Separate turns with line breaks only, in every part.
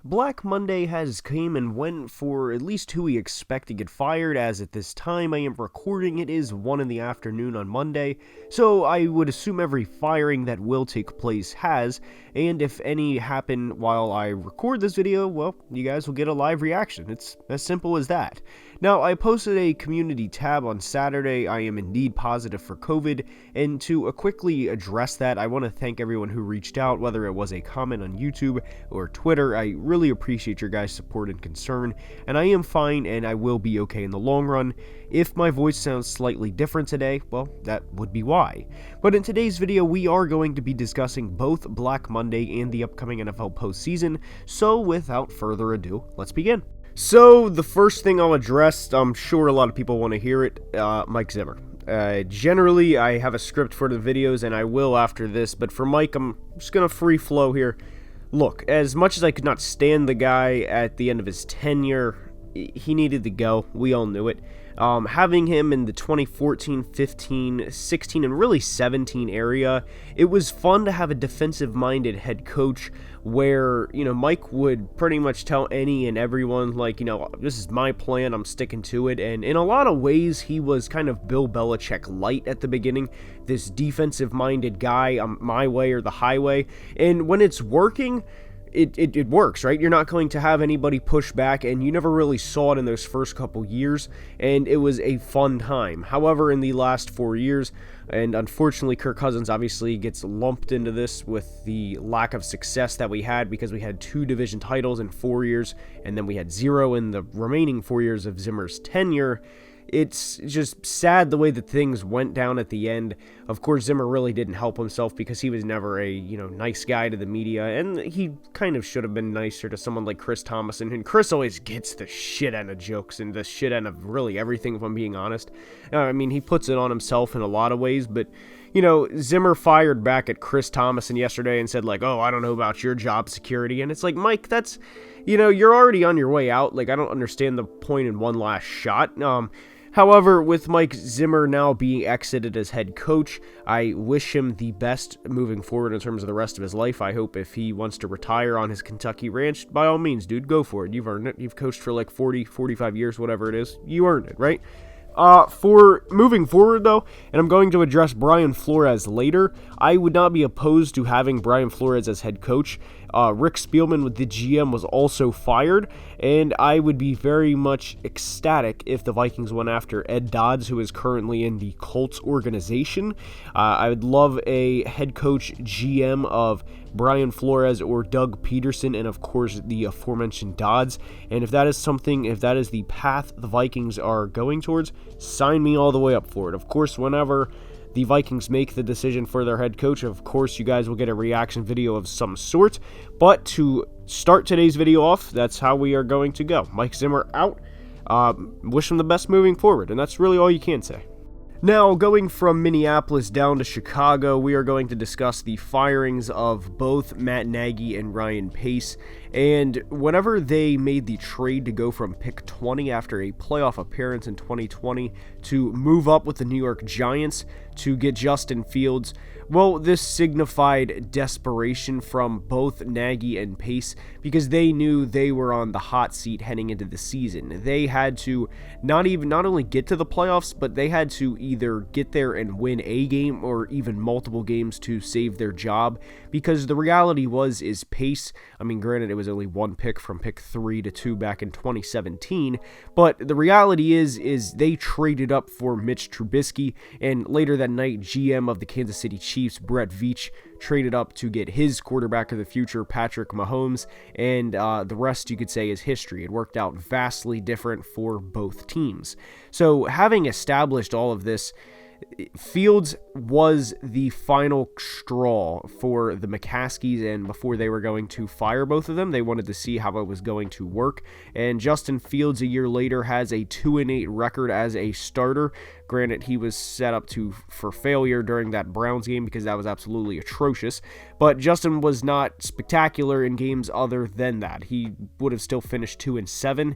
Black Monday has came and went for at least who we expect to get fired, as at this time I am recording it is 1 in the afternoon on Monday, so I would assume every firing that will take place has, and if any happen while I record this video, well, you guys will get a live reaction. It's as simple as that. Now, I posted a community tab on Saturday. I am indeed positive for COVID, and to quickly address that, I want to thank everyone who reached out, whether it was a comment on YouTube or Twitter. I really appreciate your guys' support and concern, and I am fine and I will be okay in the long run. If my voice sounds slightly different today, well, that would be why. But in today's video, we are going to be discussing both Black Monday and the upcoming NFL postseason, so without further ado, let's begin. So, the first thing I'll address, I'm sure a lot of people want to hear it, Mike Zimmer. Generally, I have a script for the videos, and I will after this, but for Mike, I'm just going to free flow here. Look, as much as I could not stand the guy at the end of his tenure, he needed to go. We all knew it. Having him in the 2014, 15, 16, and really 17 area, it was fun to have a defensive-minded head coach where, Mike would pretty much tell any and everyone, like, this is my plan, I'm sticking to it, and in a lot of ways, he was kind of Bill Belichick light at the beginning, this defensive-minded guy, my way or the highway, and when it's working, it works, right? You're not going to have anybody push back, and you never really saw it in those first couple years, and it was a fun time. However, in the last 4 years, and unfortunately Kirk Cousins obviously gets lumped into this with the lack of success that we had because we had 2 division titles in 4 years, and then we had 0 in the remaining 4 years of Zimmer's tenure. It's just sad the way that things went down at the end. Of course, Zimmer really didn't help himself because he was never a, nice guy to the media, and he kind of should have been nicer to someone like Chris Thomason, and Chris always gets the shit end of jokes and the shit end of really everything, if I'm being honest. He puts it on himself in a lot of ways, but, Zimmer fired back at Chris Thomason yesterday and said, like, oh, I don't know about your job security, and it's like, Mike, that's, you're already on your way out. Like, I don't understand the point in one last shot. However, with Mike Zimmer now being exited as head coach, I wish him the best moving forward in terms of the rest of his life. I hope if he wants to retire on his Kentucky ranch, by all means, dude, go for it. You've earned it. You've coached for like 40, 45 years, whatever it is. You earned it, right? For moving forward, though, and I'm going to address Brian Flores later, I would not be opposed to having Brian Flores as head coach. Rick Spielman with the GM was also fired, and I would be very much ecstatic if the Vikings went after Ed Dodds, who is currently in the Colts organization. I would love a head coach GM of Brian Flores or Doug Peterson, and of course the aforementioned Dodds. And if that is the path the Vikings are going towards, sign me all the way up for it. Of course, whenever the Vikings make the decision for their head coach, of course you guys will get a reaction video of some sort. But to start today's video off, that's how we are going to go. Mike Zimmer out. Wish him the best moving forward, and that's really all you can say. Now, going from Minneapolis down to Chicago, we are going to discuss the firings of both Matt Nagy and Ryan Pace. And whenever they made the trade to go from pick 20 after a playoff appearance in 2020 to move up with the New York Giants to get Justin Fields, well, this signified desperation from both Nagy and Pace because they knew they were on the hot seat heading into the season. They had to not only get to the playoffs, but they had to either get there and win a game or even multiple games to save their job, because the reality is Pace, granted it was only one pick from pick 3 to 2 back in 2017, but the reality is they traded up for Mitch Trubisky, and later that night, GM of the Kansas City Chiefs, Brett Veach, traded up to get his quarterback of the future, Patrick Mahomes, and the rest, you could say, is history. It worked out vastly different for both teams. So having established all of this, Fields was the final straw for the McCaskies, and before they were going to fire both of them, they wanted to see how it was going to work. And Justin Fields, a year later, has a 2-8 record as a starter. Granted, he was set up for failure during that Browns game because that was absolutely atrocious, but Justin was not spectacular in games other than that. He would have still finished 2-7.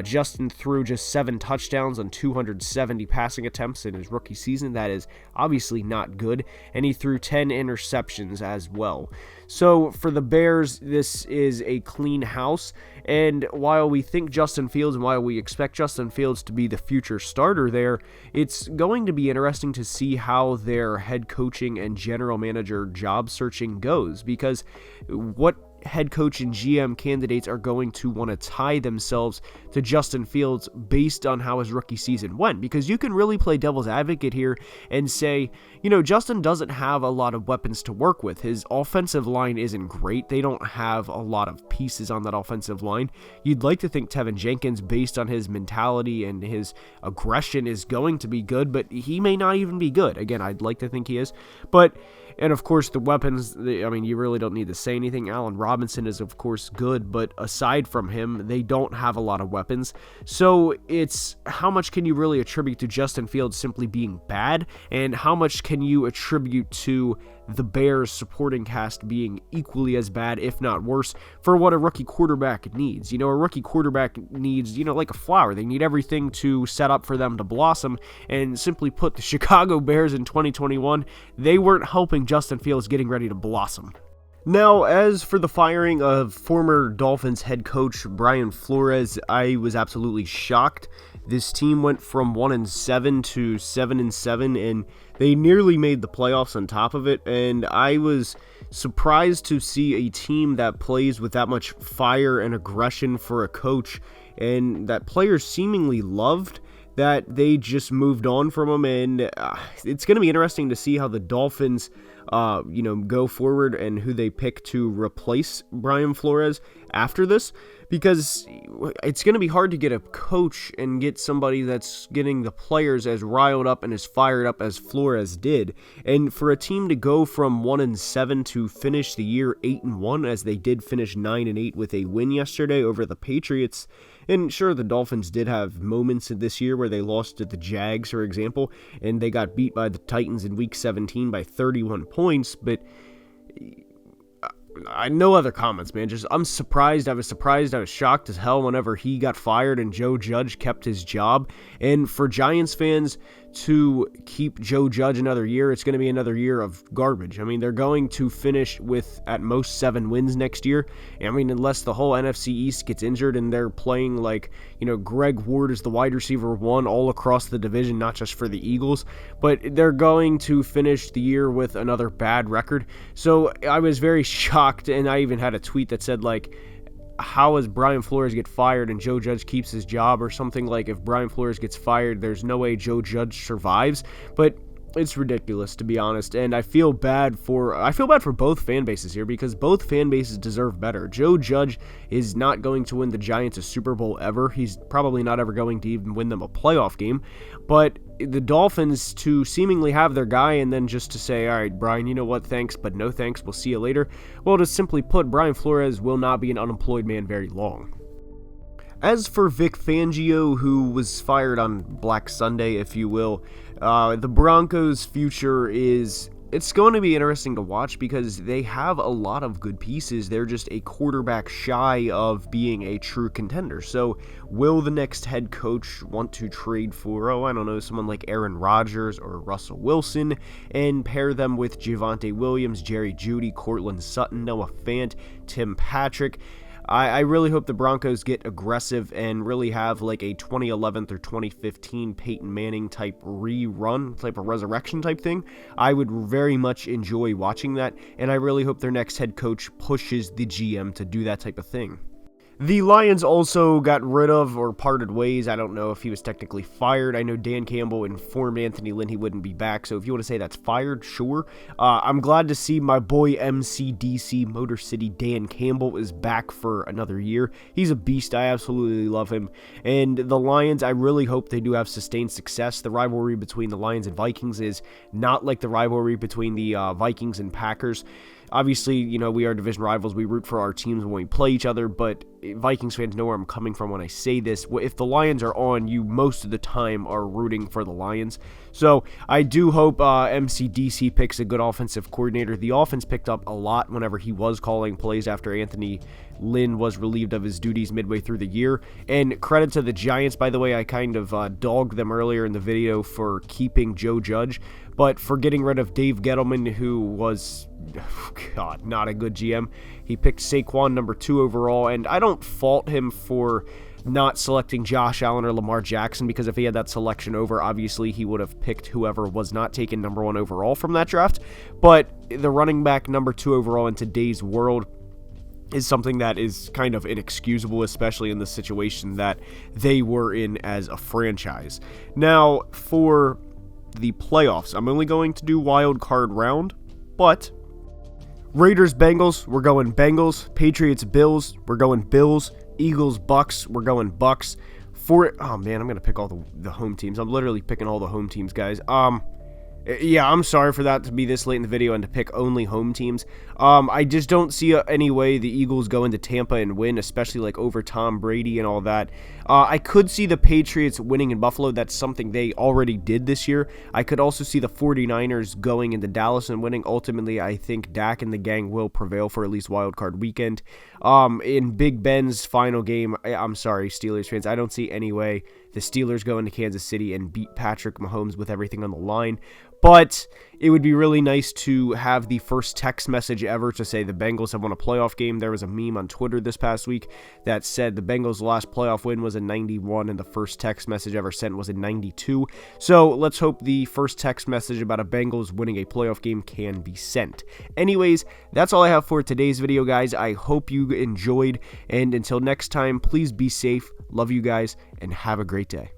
Justin threw just 7 touchdowns on 270 passing attempts in his rookie season. That is obviously not good, and he threw 10 interceptions as well. So for the Bears, this is a clean house. And while we think Justin Fields and while we expect Justin Fields to be the future starter there, it's going to be interesting to see how their head coaching and general manager job searching goes, because what head coach and GM candidates are going to want to tie themselves to Justin Fields based on how his rookie season went, because you can really play devil's advocate here and say, Justin doesn't have a lot of weapons to work with. His offensive line isn't great. They don't have a lot of pieces on that offensive line. You'd like to think Tevin Jenkins, based on his mentality and his aggression, is going to be good, but he may not even be good. Again, I'd like to think he is, and of course, the weapons, you really don't need to say anything. Allen Robinson is, of course, good, but aside from him, they don't have a lot of weapons. So it's how much can you really attribute to Justin Fields simply being bad, and how much can you attribute to the Bears supporting cast being equally as bad, if not worse, for what a rookie quarterback needs. A rookie quarterback needs, like a flower. They need everything to set up for them to blossom, and simply put, the Chicago Bears in 2021, they weren't helping Justin Fields getting ready to blossom. Now, as for the firing of former Dolphins head coach Brian Flores, I was absolutely shocked. This team went from 1-7 to 7-7, and they nearly made the playoffs on top of it, and I was surprised to see a team that plays with that much fire and aggression for a coach, and that players seemingly loved, that they just moved on from him. And it's going to be interesting to see how the Dolphins go forward and who they pick to replace Brian Flores after this, because it's going to be hard to get a coach and get somebody that's getting the players as riled up and as fired up as Flores did. And for a team to go from 1-7 to finish the year 8-1, as they did finish 9-8 with a win yesterday over the Patriots. And sure, the Dolphins did have moments this year where they lost to the Jags, for example, and they got beat by the Titans in Week 17 by 31 points, but no other comments, man. I'm surprised. I was shocked as hell whenever he got fired and Joe Judge kept his job. And for Giants fans to keep Joe Judge another year, it's going to be another year of garbage. They're going to finish with at most 7 wins next year. Unless the whole NFC East gets injured and they're playing like, Greg Ward is the wide receiver 1 all across the division, not just for the Eagles, but they're going to finish the year with another bad record. So I was very shocked, and I even had a tweet that said, how does Brian Flores get fired and Joe Judge keeps his job, or something like, if Brian Flores gets fired, there's no way Joe Judge survives. But it's ridiculous, to be honest, and I feel bad for both fan bases here, because both fan bases deserve better. Joe Judge is not going to win the Giants a Super Bowl ever. He's probably not ever going to even win them a playoff game. But the Dolphins to seemingly have their guy and then just to say, all right, Brian, you know what, thanks, but no thanks, we'll see you later. Well, to simply put, Brian Flores will not be an unemployed man very long. As for Vic Fangio, who was fired on Black Sunday, if you will, the Broncos' future it's going to be interesting to watch, because they have a lot of good pieces. They're just a quarterback shy of being a true contender. So will the next head coach want to trade for, someone like Aaron Rodgers or Russell Wilson, and pair them with Javonte Williams, Jerry Jeudy, Cortland Sutton, Noah Fant, Tim Patrick? I really hope the Broncos get aggressive and really have like a 2011 or 2015 Peyton Manning type rerun, type of resurrection type thing. I would very much enjoy watching that, and I really hope their next head coach pushes the GM to do that type of thing. The Lions also got rid of or parted ways. I don't know if he was technically fired. I know Dan Campbell informed Anthony Lynn he wouldn't be back, so if you want to say that's fired, sure. I'm glad to see my boy MCDC Motor City Dan Campbell is back for another year. He's a beast. I absolutely love him. And the Lions, I really hope they do have sustained success. The rivalry between the Lions and Vikings is not like the rivalry between the Vikings and Packers. Obviously, we are division rivals. We root for our teams when we play each other, but Vikings fans know where I'm coming from when I say this. If the Lions are on, you most of the time are rooting for the Lions. So I do hope MCDC picks a good offensive coordinator. The offense picked up a lot whenever he was calling plays after Anthony Lynn was relieved of his duties midway through the year. And credit to the Giants, by the way, I kind of dogged them earlier in the video for keeping Joe Judge, but for getting rid of Dave Gettleman, who was, God, not a good GM. He picked Saquon number 2 overall, and I don't fault him for not selecting Josh Allen or Lamar Jackson, because if he had that selection over, obviously he would have picked whoever was not taken number 1 overall from that draft. But the running back number 2 overall in today's world is something that is kind of inexcusable, especially in the situation that they were in as a franchise. Now, for the playoffs, I'm only going to do wild card round, but Raiders, Bengals, we're going Bengals. Patriots, Bills, we're going Bills. Eagles, Bucks, we're going Bucks. Oh man, I'm gonna pick all the home teams. I'm literally picking all the home teams, guys. Yeah, I'm sorry for that to be this late in the video and to pick only home teams. I just don't see any way the Eagles go into Tampa and win, especially like over Tom Brady and all that. I could see the Patriots winning in Buffalo. That's something they already did this year. I could also see the 49ers going into Dallas and winning. Ultimately, I think Dak and the gang will prevail for at least wild card weekend. In Big Ben's final game, I'm sorry, Steelers fans, I don't see any way the Steelers go into Kansas City and beat Patrick Mahomes with everything on the line. But it would be really nice to have the first text message ever to say the Bengals have won a playoff game. There was a meme on Twitter this past week that said the Bengals' last playoff win was in 91 and the first text message ever sent was in 92. So let's hope the first text message about a Bengals winning a playoff game can be sent. Anyways, that's all I have for today's video, guys. I hope you enjoyed, and until next time, please be safe. Love you guys, and have a great day.